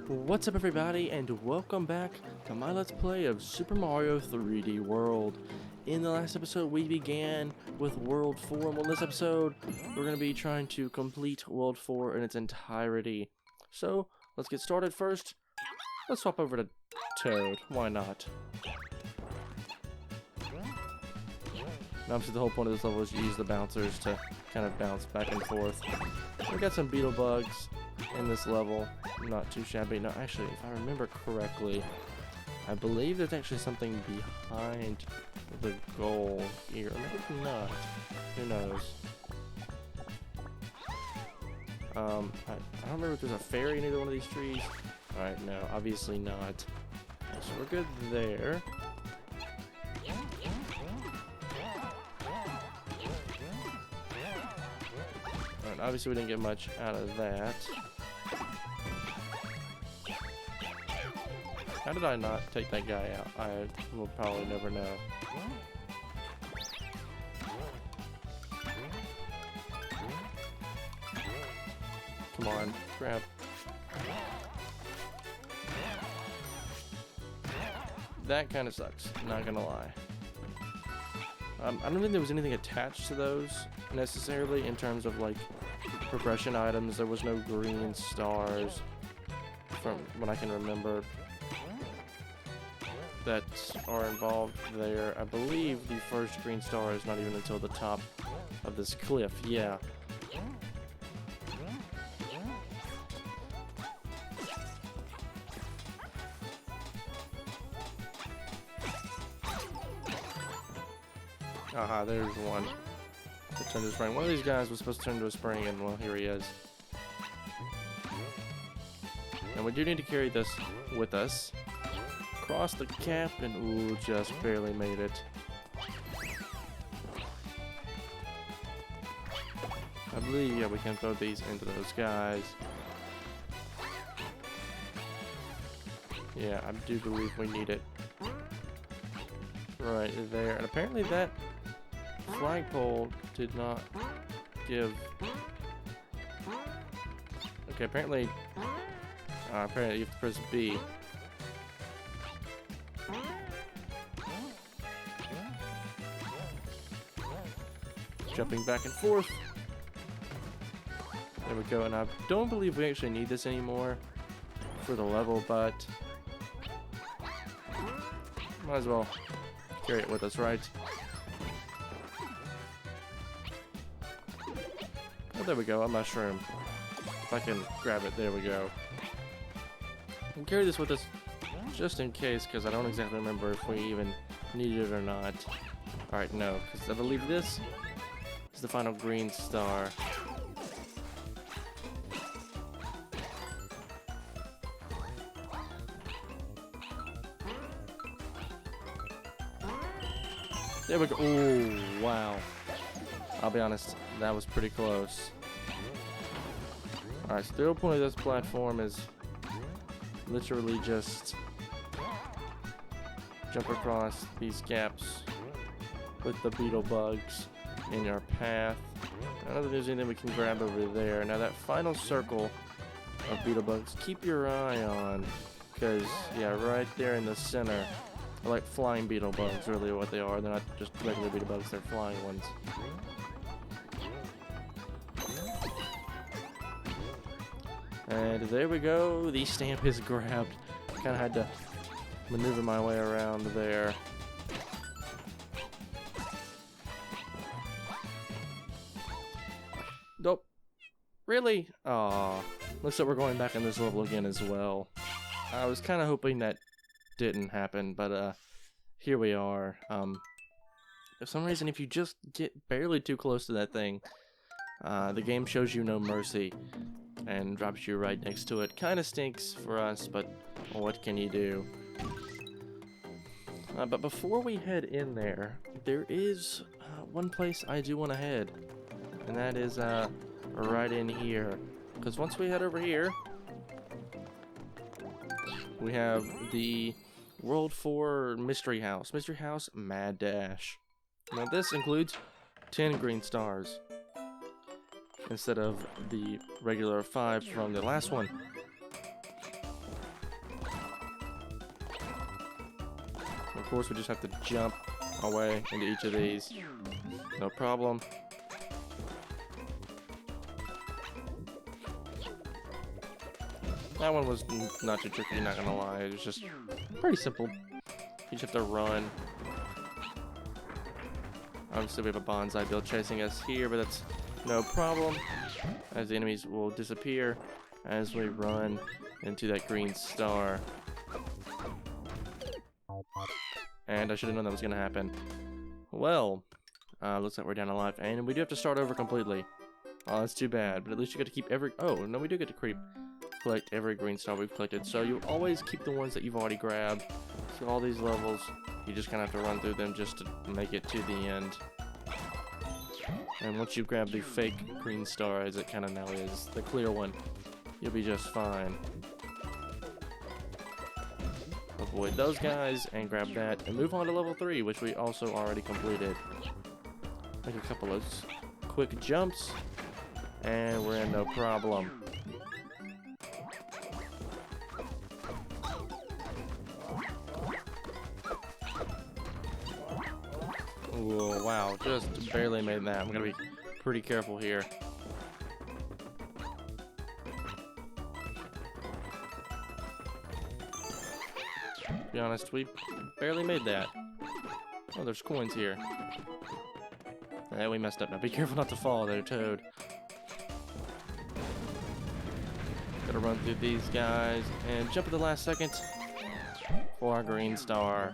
What's up everybody, and welcome back to my Let's Play of Super Mario 3D World. In the last episode we began with World 4, and in this episode we're going to be trying to complete World 4 in its entirety. So, let's get started. First, let's swap over to Toad. Why not? And obviously the whole point of this level is to use the bouncers to kind of bounce back and forth. We got some beetle bugs in this level, not too shabby. No, actually, if I remember correctly, I believe there's actually something behind the goal here. Maybe not. Who knows? I don't remember if there's a fairy in either one of these trees. Alright, no, obviously not. So we're good there. Alright, obviously we didn't get much out of that. How did I not take that guy out? I will probably never know. Come on, grab. That kind of sucks, not gonna lie. I don't think there was anything attached to those necessarily in terms of like progression items. There was no green stars from what I can remember that are involved there. I believe the first green star is not even until the top of this cliff. Yeah. Aha, there's one. It turned to a spring. One of these guys was supposed to turn into a spring, and well, here he is. And we do need to carry this with us. Cross the cap, and ooh, just barely made it. I believe, yeah, we can throw these into those guys. Yeah, I do believe we need it. Right there. And apparently that flagpole did not give... Okay, apparently you have to press B. Jumping back and forth. There we go, and I don't believe we actually need this anymore for the level, but might as well carry it with us, right? Oh, there we go, a mushroom. If I can grab it, there we go. We'll carry this with us just in case, because I don't exactly remember if we even needed it or not. Alright, no, because I believe this is the final green star. There we go. Oh, wow. I'll be honest, that was pretty close. Alright, so the whole point of this platform is literally just jump across these gaps with the beetle bugs in your path. I don't think there's anything we can grab over there. Now that final circle of beetle bugs, keep your eye on, because yeah, right there in the center are like flying beetle bugs, really what they are. They're not just regular beetle bugs, they're flying ones. And there we go, the stamp is grabbed. Kinda had to maneuver my way around there. Nope. Really? Aw. Looks like we're going back in this level again as well. I was kinda hoping that didn't happen, but here we are. For some reason, if you just get barely too close to that thing, the game shows you no mercy and drops you right next to it. Kinda stinks for us, but what can you do? But before we head in there, there is one place I do want to head, and that is right in here. Because once we head over here, we have the World 4 Mystery House. Mystery House Mad Dash. Now this includes 10 green stars instead of the regular 5 from the last one. Of course, we just have to jump our way into each of these. No problem. That one was not too tricky, not gonna lie. It was just pretty simple. You just have to run. Obviously, we have a bonsai build chasing us here, but that's no problem, as the enemies will disappear as we run into that green star. And I should have known that was gonna happen. Well, looks like we're down a life, and we do have to start over completely. Oh, that's too bad, but at least you get to keep every... Oh, no, we do get to collect every green star we've collected. So you always keep the ones that you've already grabbed. So all these levels, you just kind of have to run through them just to make it to the end. And once you grab the fake green star, as it kind of now is, the clear one, you'll be just fine. Avoid those guys and grab that and move on to level 3, which we also already completed. Make a couple of quick jumps and we're in no problem. Whoa, wow, just barely made that. I'm gonna be pretty careful here. To be honest, we barely made that. Oh, there's coins here. We messed up. Now be careful not to fall there, Toad. Gotta run through these guys and jump at the last second for our green star.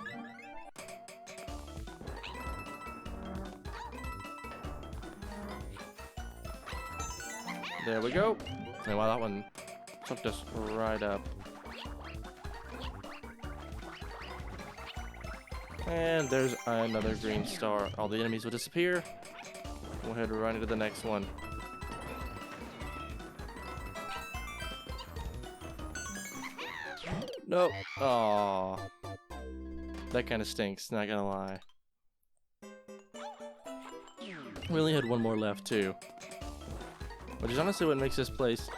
There we go. And wow, that one hooked us right up. And there's another green star. All the enemies will disappear. Go ahead and run into the next one. Nope. Aww. That kind of stinks, not gonna lie. We only had one more left, too. Which is honestly what makes this place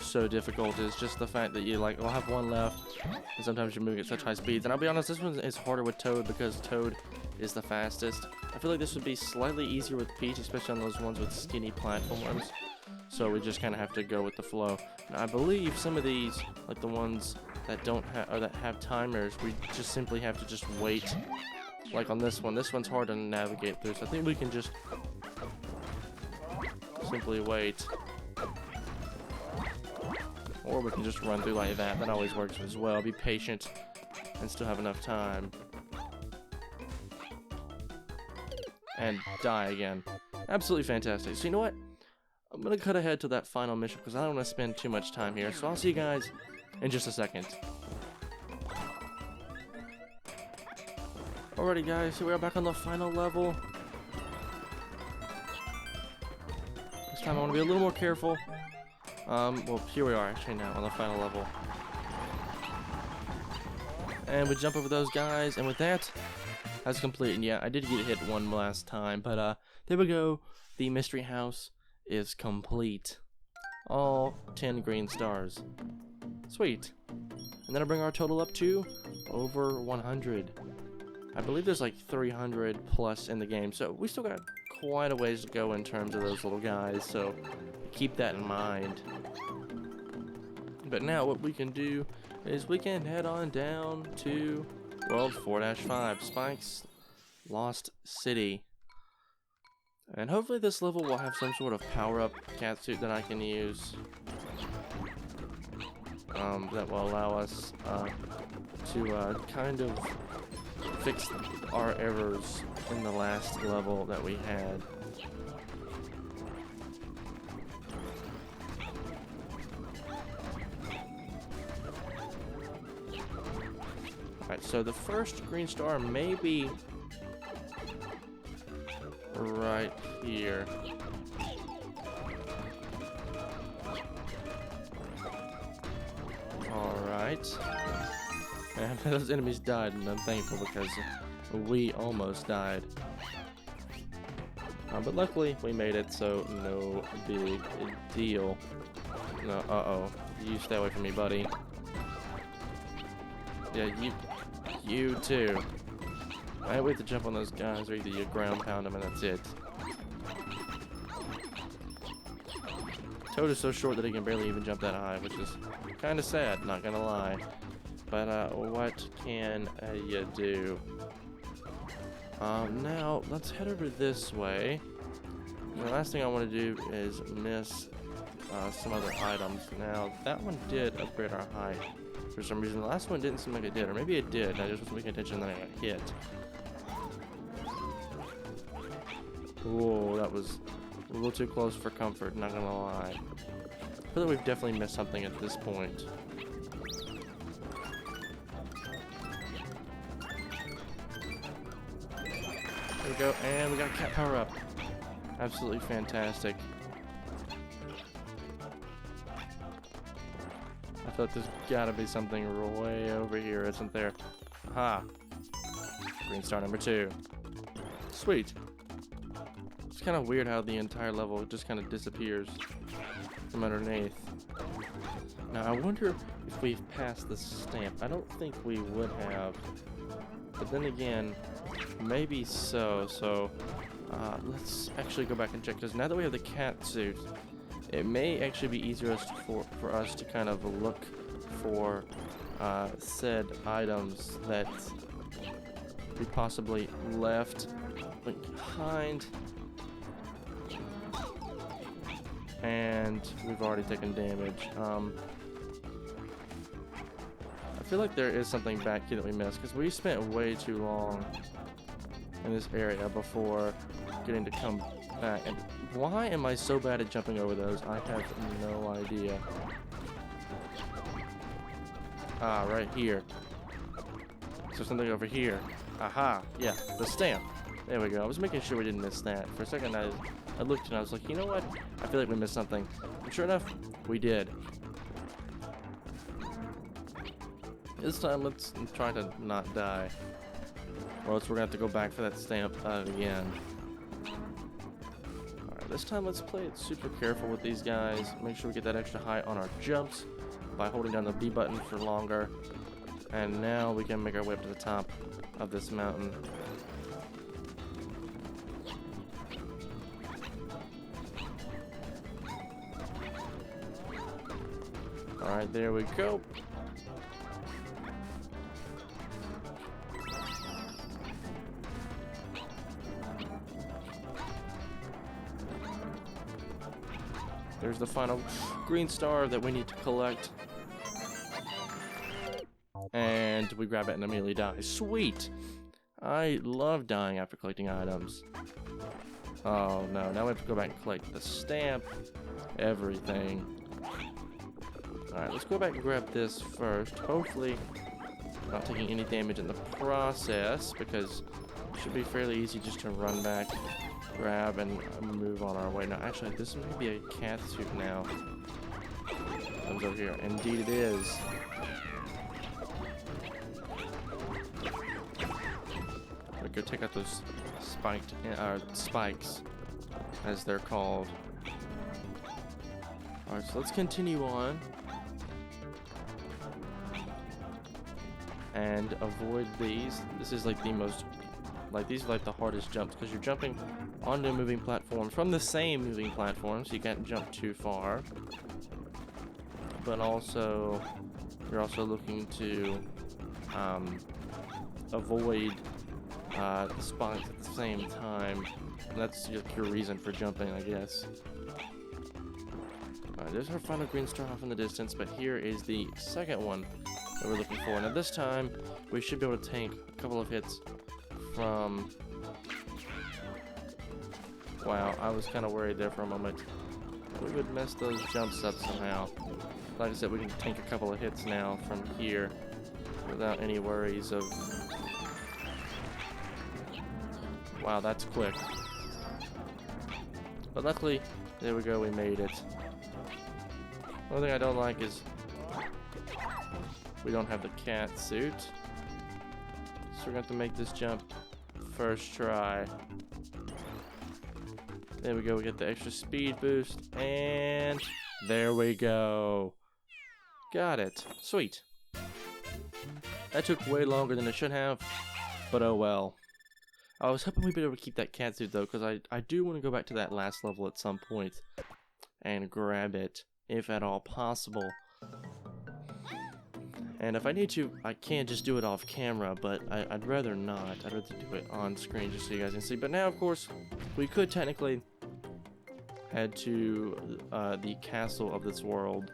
so difficult, is just the fact that you will have one left, and sometimes you're moving at such high speeds. And I'll be honest, this one is harder with Toad because Toad is the fastest. I feel like this would be slightly easier with Peach, especially on those ones with skinny platforms. So we just kind of have to go with the flow. Now, I believe some of these, like the ones that don't have or that have timers, we just simply have to just wait. Like on this one's hard to navigate through. So I think we can just simply wait. Or we can just run through like that. That always works as well. Be patient and still have enough time. And die again. Absolutely fantastic. So you know what? I'm going to cut ahead to that final mission because I don't want to spend too much time here. So I'll see you guys in just a second. Alrighty guys, so we're back on the final level. This time I want to be a little more careful. Well, here we are actually now on the final level. And we jump over those guys, and with that, that's complete. And yeah, I did get hit one last time, but there we go. The mystery house is complete. All 10 green stars. Sweet. And then I bring our total up to over 100. I believe there's like 300 plus in the game, so we still got quite a ways to go in terms of those little guys, so keep that in mind. But now what we can do is we can head on down to World 4-5, Spike's Lost City. And hopefully this level will have some sort of power-up catsuit that I can use. That will allow us to kind of fix our errors in the last level that we had. Alright, so the first green star may be right here. Alright. And those enemies died, and I'm thankful because we almost died. But luckily, we made it, so no big deal. No, uh-oh. You stay away from me, buddy. Yeah, you too. I wait to jump on those guys, or either you ground pound them and that's it. Toad is so short that he can barely even jump that high, which is kind of sad, not gonna lie. But what can you do? Now let's head over this way. And the last thing I want to do is miss some other items. Now that one did upgrade our height for some reason. The last one didn't seem like it did, or maybe it did. I just wasn't paying attention and then I got hit. Whoa, that was a little too close for comfort, not gonna lie. I feel like we've definitely missed something at this point. There we go, and we got a cat power up. Absolutely fantastic. I thought there's gotta be something way over here, isn't there? Aha! Green star number 2. Sweet. It's kind of weird how the entire level just kind of disappears from underneath. Now I wonder if we've passed the stamp. I don't think we would have. But then again, maybe so. So let's actually go back and check, because now that we have the cat suit, it may actually be easier for us to kind of look for said items that we possibly left behind. And we've already taken damage. I feel like there is something back here that we missed, because we spent way too long in this area before getting to come back. And why am I so bad at jumping over those? I have no idea. Ah, right here. So something over here. Aha! Yeah, the stamp. There we go. I was making sure we didn't miss that. For a second I looked and I was like, you know what? I feel like we missed something. And sure enough, we did. This time, let's try to not die. Or else we're going to have to go back for that stamp again. Alright, this time let's play it super careful with these guys. Make sure we get that extra height on our jumps by holding down the B button for longer. And now we can make our way up to the top of this mountain. Alright, there we go. There's the final green star that we need to collect. And we grab it and immediately die. Sweet! I love dying after collecting items. Oh no, now we have to go back and collect the stamp. Everything. Alright, let's go back and grab this first. Hopefully not taking any damage in the process, because it should be fairly easy just to run back, grab, and move on our way. Now actually, this may be a cat suit now. Comes over here. Indeed it is. We go take out those spikes, as they're called. Alright, so let's continue on. And avoid these. This is like the most, these are like the hardest jumps, because you're jumping onto a moving platform from the same moving platform, so you can't jump too far. But also, you're also looking to avoid the spikes at the same time. And that's just your reason for jumping, I guess. Alright, there's our final green star off in the distance, but here is the second one that we're looking for. Now this time, we should be able to tank a couple of hits from... Wow, I was kind of worried there for a moment. We would mess those jumps up somehow. Like I said, we can tank a couple of hits now from here without any worries of... Wow, that's quick. But luckily, there we go, we made it. One thing I don't like is we don't have the cat suit. So we're going to have to make this jump first try. There we go, we get the extra speed boost, and there we go. Got it. Sweet. That took way longer than it should have, but oh well. I was hoping we'd be able to keep that cat suit though, because I do want to go back to that last level at some point and grab it, if at all possible. And if I need to, I can just do it off camera, but I'd rather not. I'd rather do it on screen just so you guys can see. But now, of course, we could technically head to the castle of this world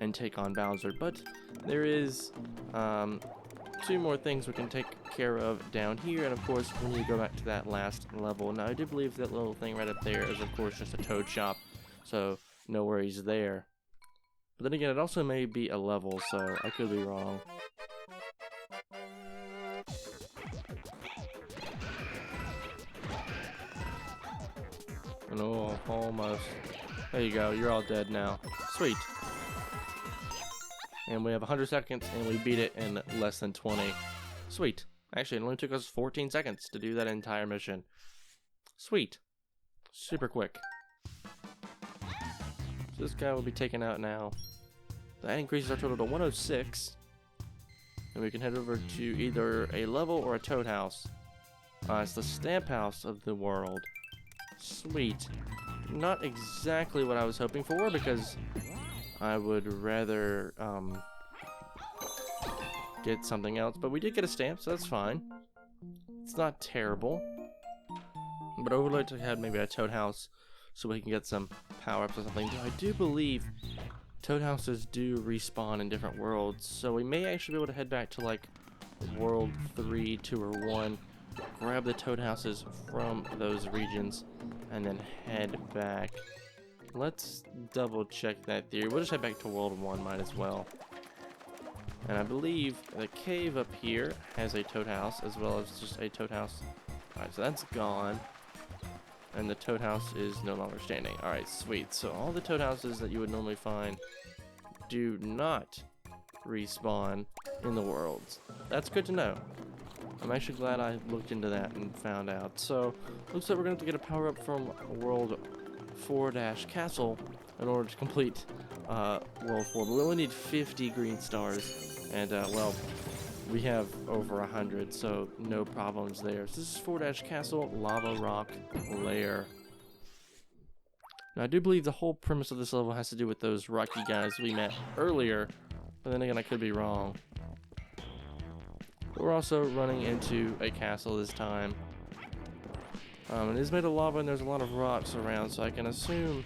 and take on Bowser. But there is 2 more things we can take care of down here. And, of course, we need to go back to that last level. Now, I do believe that little thing right up there is, of course, just a toad shop. So, no worries there. But then again, it also may be a level, so I could be wrong. Oh, almost. There you go, you're all dead now. Sweet. And we have 100 seconds, and we beat it in less than 20. Sweet. Actually, it only took us 14 seconds to do that entire mission. Sweet. Super quick. So this guy will be taken out now. That increases our total to 106. And we can head over to either a level or a toad house. It's the stamp house of the world. Sweet. Not exactly what I was hoping for, because I would rather get something else. But we did get a stamp, so that's fine. It's not terrible. But I would like to have maybe a toad house so we can get some power-ups or something. I do believe toad houses do respawn in different worlds, so we may actually be able to head back to like World 3, 2, or 1, grab the toad houses from those regions, and then head back. Let's double check that theory. We'll just head back to World 1, might as well. And I believe the cave up here has a toad house, as well as just a toad house. Alright, so that's gone. And the toad house is no longer standing. Alright, sweet. So all the toad houses that you would normally find do not respawn in the worlds. That's good to know. I'm actually glad I looked into that and found out. So, looks like we're going to have to get a power-up from World 4-Castle in order to complete World 4. But we only need 50 green stars. And, well, we have over 100, so no problems there. So this is 4-Castle Lava Rock Lair. Now I do believe the whole premise of this level has to do with those rocky guys we met earlier, but then again I could be wrong. But we're also running into a castle this time. It is made of lava and there's a lot of rocks around, so I can assume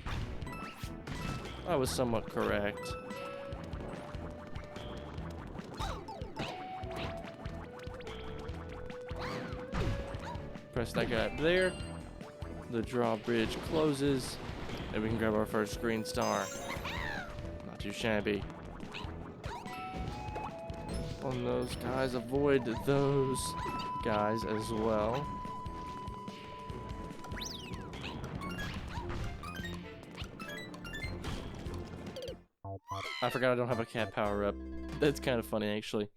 I was somewhat correct. Press that guy up there. The drawbridge closes, and we can grab our first green star. Not too shabby. On those guys, avoid those guys as well. I forgot I don't have a cat power up. That's kind of funny, actually.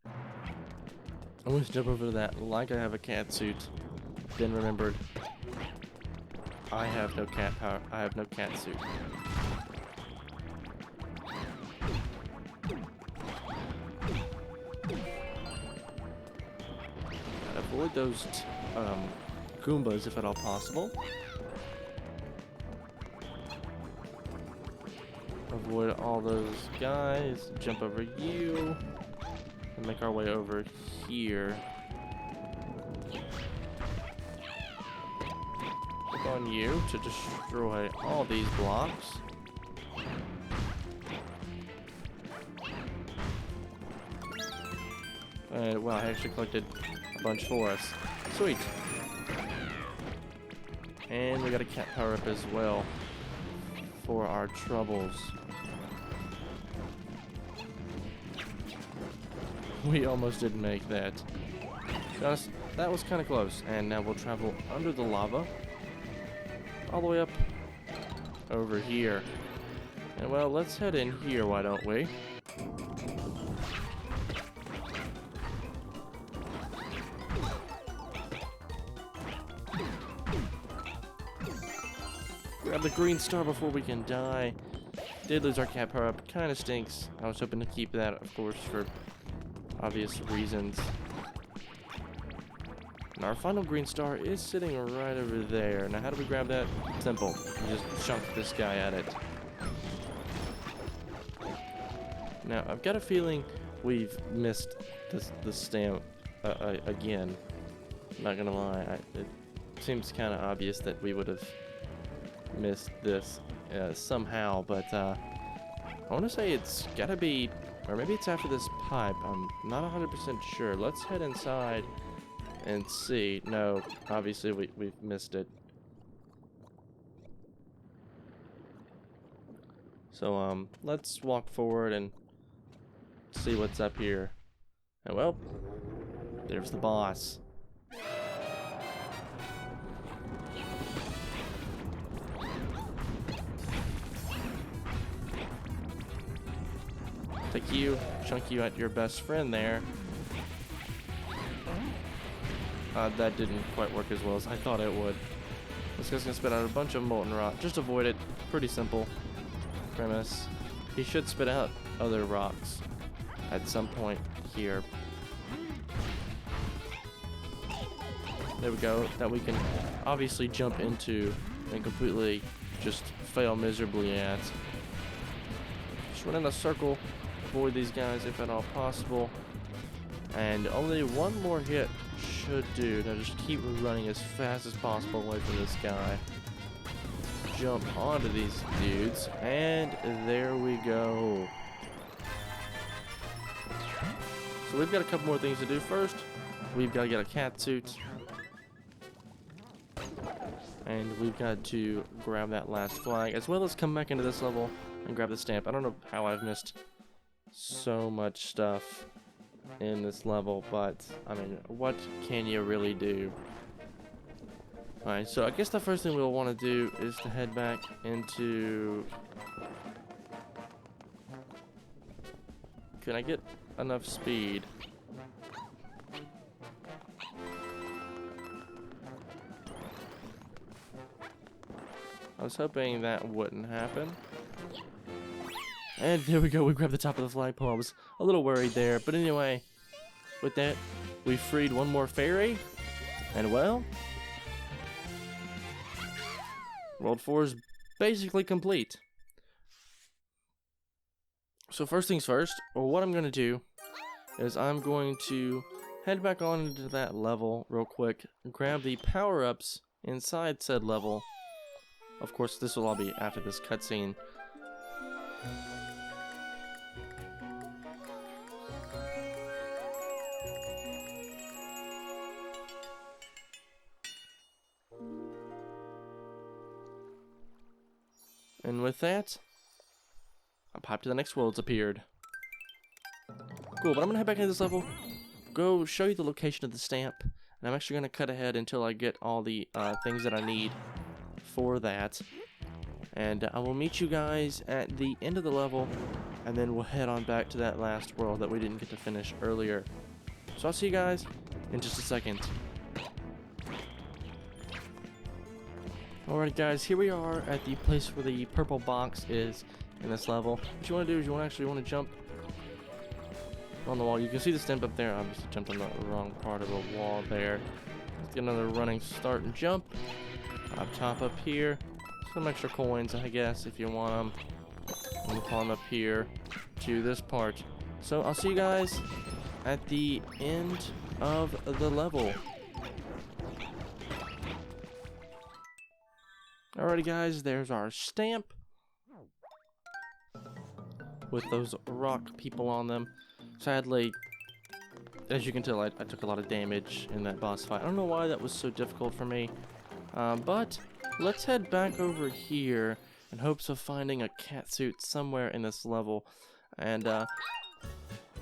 I want to jump over to that like I have a cat suit. Then remembered I have no cat power. I have no cat suit. Gotta avoid those Goombas if at all possible. Avoid all those guys. Jump over you. And make our way over here. Click on you to destroy all these blocks. And wow, I actually collected a bunch for us. Sweet. And we got a cat power up as well for our troubles. We almost didn't make that. Just, that was kind of close. And now we'll travel under the lava. All the way up over here. And well, let's head in here, why don't we? Grab the green star before we can die. Did lose our cat power up. Kind of stinks. I was hoping to keep that, of course, for obvious reasons. And our final green star is sitting right over there. Now, how do we grab that? Simple. You just chunk this guy at it. Now, I've got a feeling we've missed the stamp again. Not gonna lie, it seems kind of obvious that we would have missed this somehow, but I want to say it's gotta be, or maybe it's after this pipe. I'm not 100% sure. Let's head inside and see. No, obviously we've missed it. So let's walk forward and see what's up here. And well, there's the boss. Take you, chunk you at your best friend there. That didn't quite work as well as I thought it would. This guy's gonna spit out a bunch of molten rock. Just avoid it. Pretty simple premise. He should spit out other rocks at some point here. There we go. That we can obviously jump into and completely just fail miserably at. Just run in a circle. Avoid these guys if at all possible. And only one more hit should do. Now just keep running as fast as possible away from this guy. Jump onto these dudes. And there we go. So we've got a couple more things to do. First, we've got to get a cat suit. And we've got to grab that last flag, as well as come back into this level and grab the stamp. I don't know how I've missed so much stuff in this level, but I mean, what can you really do? Alright, so I guess the first thing we'll want to do is to head back into... Can I get enough speed? I was hoping that wouldn't happen. And there we go, we grabbed the top of the flagpole. I was a little worried there, but anyway, with that, we freed one more fairy, and well, World 4 is basically complete. So first things first, what I'm going to do is I'm going to head back on into that level real quick, grab the power-ups inside said level. Of course, this will all be after this cutscene. And with that, a pipe to the next world's appeared. Cool, but I'm gonna head back into this level, go show you the location of the stamp, and I'm actually gonna cut ahead until I get all the things that I need for that. And I will meet you guys at the end of the level, and then we'll head on back to that last world that we didn't get to finish earlier. So I'll see you guys in just a second. Alright guys, here we are at the place where the purple box is in this level. What you want to do is you want to jump on the wall. You can see the stamp up there. Obviously jumped on the wrong part of the wall there. Let's get another running start and jump. Up top up here. Some extra coins, I guess, if you want them. And we'll climb up here to this part. So I'll see you guys at the end of the level. Alrighty guys, there's our stamp with those rock people on them. Sadly, as you can tell, I took a lot of damage in that boss fight. I don't know why that was so difficult for me, but let's head back over here in hopes of finding a catsuit somewhere in this level. And I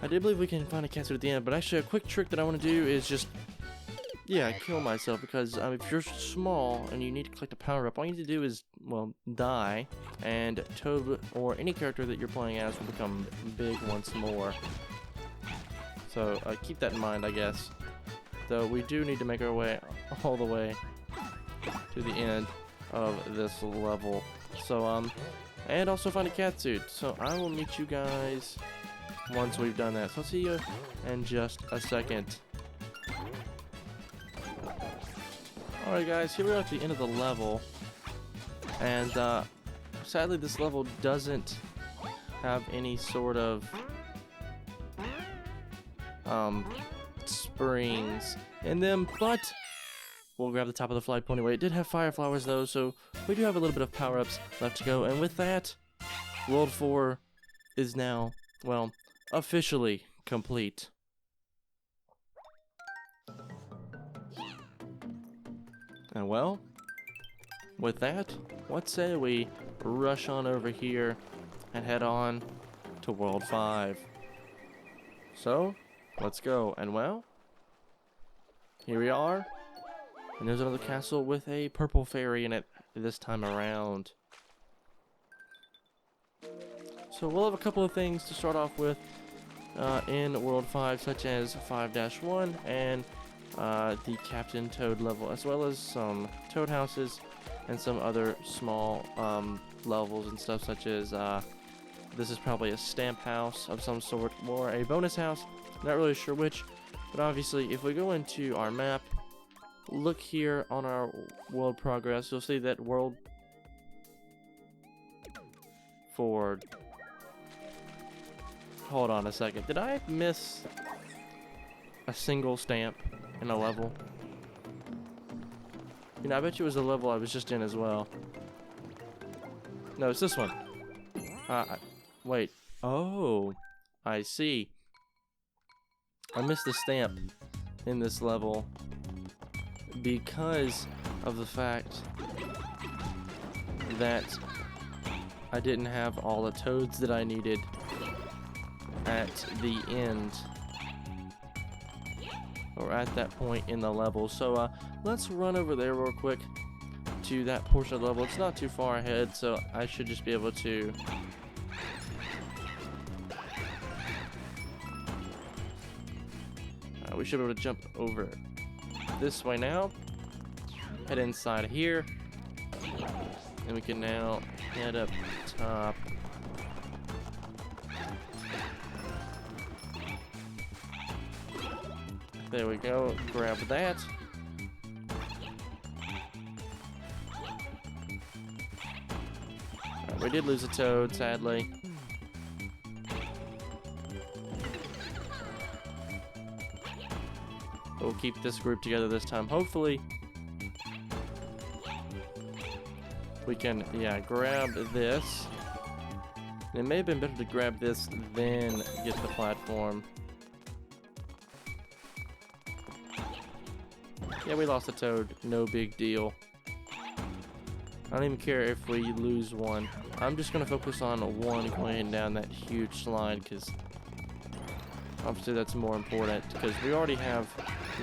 do believe we can find a catsuit at the end, but actually a quick trick that I want to do is just kill myself, because if you're small and you need to collect a power-up, all you need to do is, well, die, and Toad or any character that you're playing as will become big once more. So keep that in mind, I guess. Though we do need to make our way all the way to the end of this level. So, and also find a catsuit. So I will meet you guys once we've done that. So I'll see you in just a second. Alright guys, here we are at the end of the level. And sadly this level doesn't have any sort of springs in them, but we'll grab the top of the flagpole anyway. It did have fire flowers though, so we do have a little bit of power-ups left to go. And with that, World 4 is now, well, officially complete. And well, with that, what say we rush on over here and head on to World 5. So, let's go. And well, here we are. And there's another castle with a purple fairy in it this time around. So we'll have a couple of things to start off with in World 5, such as 5-1 and the Captain Toad level, as well as some Toad houses and some other small levels and stuff, such as this is probably a stamp house of some sort or a bonus house. Not really sure which, but obviously if we go into our map, look here on our world progress, you'll see that World 4. Hold on a second. Did I miss a single stamp in a level? You know, I bet you it was the level I was just in as well. No, it's this one. Wait. Oh, I see. I missed the stamp in this level because of the fact that I didn't have all the toads that I needed at the end, or at that point in the level. So let's run over there real quick to that portion of the level. It's not too far ahead, so I should just be able to we should be able to jump over this way now, head inside here, and we can now head up top. There we go, grab that. We did lose a toad, sadly. We'll keep this group together this time. Hopefully, we can, yeah, grab this. It may have been better to grab this than get the platform. Yeah, we lost a toad. No big deal. I don't even care if we lose one. I'm just going to focus on one going down that huge slide, because obviously that's more important, because we already have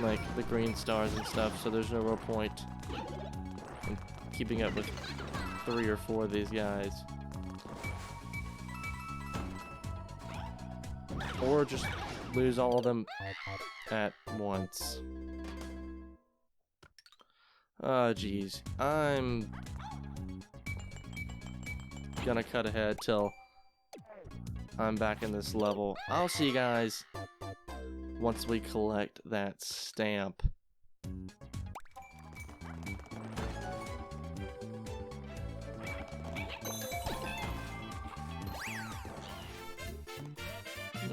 like the green stars and stuff, so there's no real point in keeping up with 3 or 4 of these guys. Or just lose all of them at once. Oh, geez. I'm gonna cut ahead till I'm back in this level. I'll see you guys once we collect that stamp.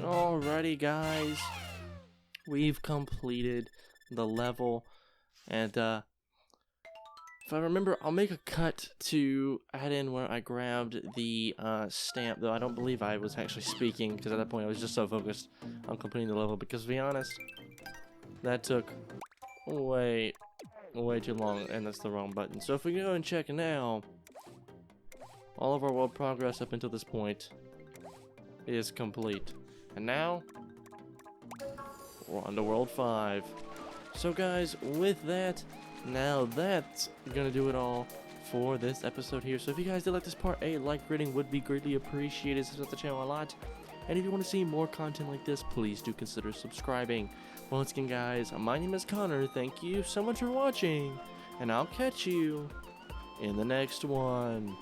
Alrighty guys, we've completed the level, and if I remember, I'll make a cut to add in where I grabbed the stamp, though I don't believe I was actually speaking, because at that point I was just so focused on completing the level, because to be honest, that took way too long, and that's the wrong button. So if we go and check now, all of our world progress up until this point is complete. And now, we're on to World 5. So guys, with that, now that's gonna do it all for this episode here. So if you guys did like this part, a like rating would be greatly appreciated. Subscribe to the channel a lot. And if you want to see more content like this, please do consider subscribing. Once again guys, my name is Connor. Thank you so much for watching, and I'll catch you in the next one.